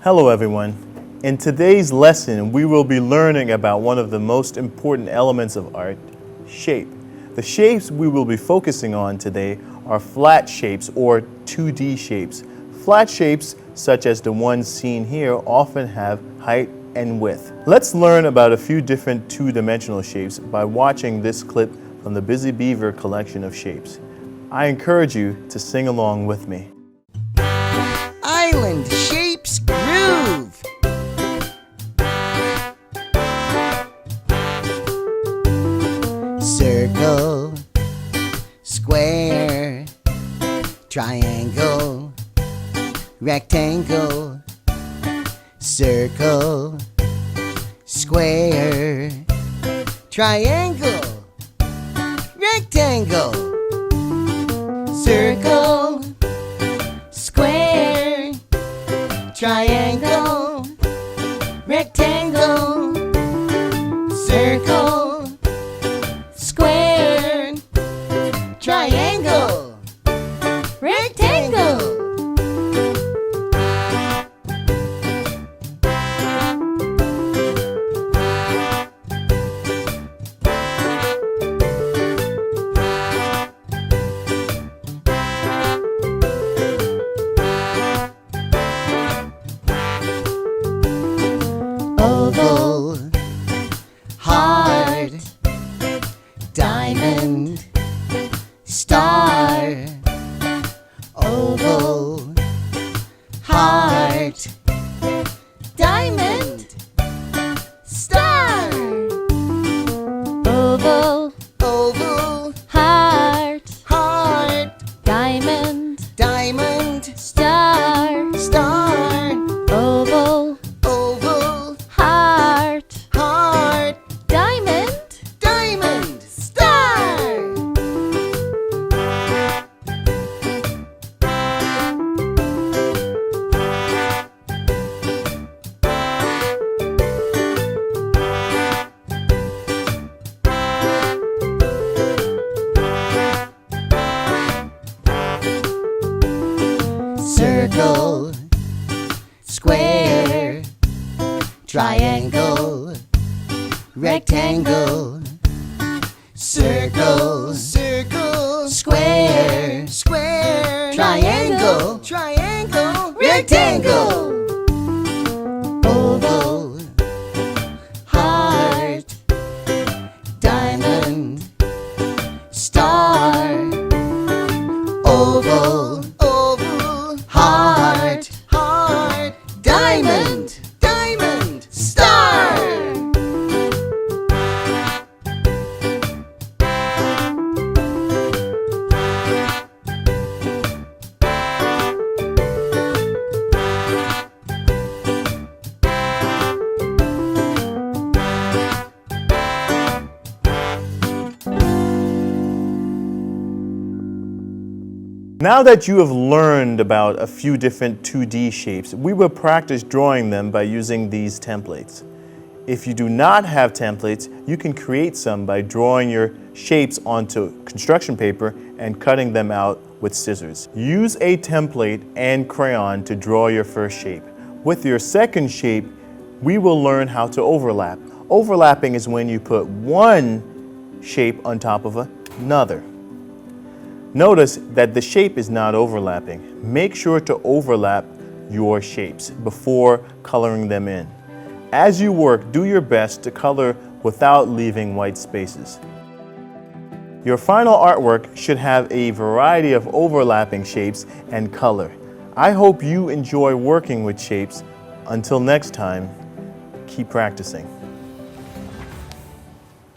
Hello everyone. In today's lesson, we will be learning about one of the most important elements of art, shape. The shapes we will be focusing on today are flat shapes or 2D shapes. Flat shapes, such as the ones seen here, often have height and width. Let's learn about a few different two-dimensional shapes by watching this clip from the Busy Beaver collection of shapes. I encourage you to sing along with me. Island Shapes Groove. Circle, square, triangle, rectangle. Circle, square, triangle, rectangle. Circle, square, triangle, rectangle. Circle, square, triangle, rectangle. Oval, heart, diamond, star. Oval, heart, diamond, star. Oval, Oval, heart, heart, diamond, diamond, star. star. Oval, Oval, heart, heart, diamond. diamond, star. Circle, square, triangle, rectangle. Circle, circle, square, square, triangle, triangle, rectangle. Oval, heart, diamond, star. Oval, oval, heart, heart, diamond, diamond, star. Now that you have learned about a few different 2D shapes, we will practice drawing them by using these templates. If you do not have templates, you can create some by drawing your shapes onto construction paper and cutting them out with scissors. Use a template and crayon to draw your first shape. With your second shape, we will learn how to overlap. Overlapping is when you put one shape on top of another. Notice that the shape is not overlapping. Make sure to overlap your shapes before coloring them in. As you work, do your best to color without leaving white spaces. Your final artwork should have a variety of overlapping shapes and color. I hope you enjoy working with shapes. Until next time, keep practicing.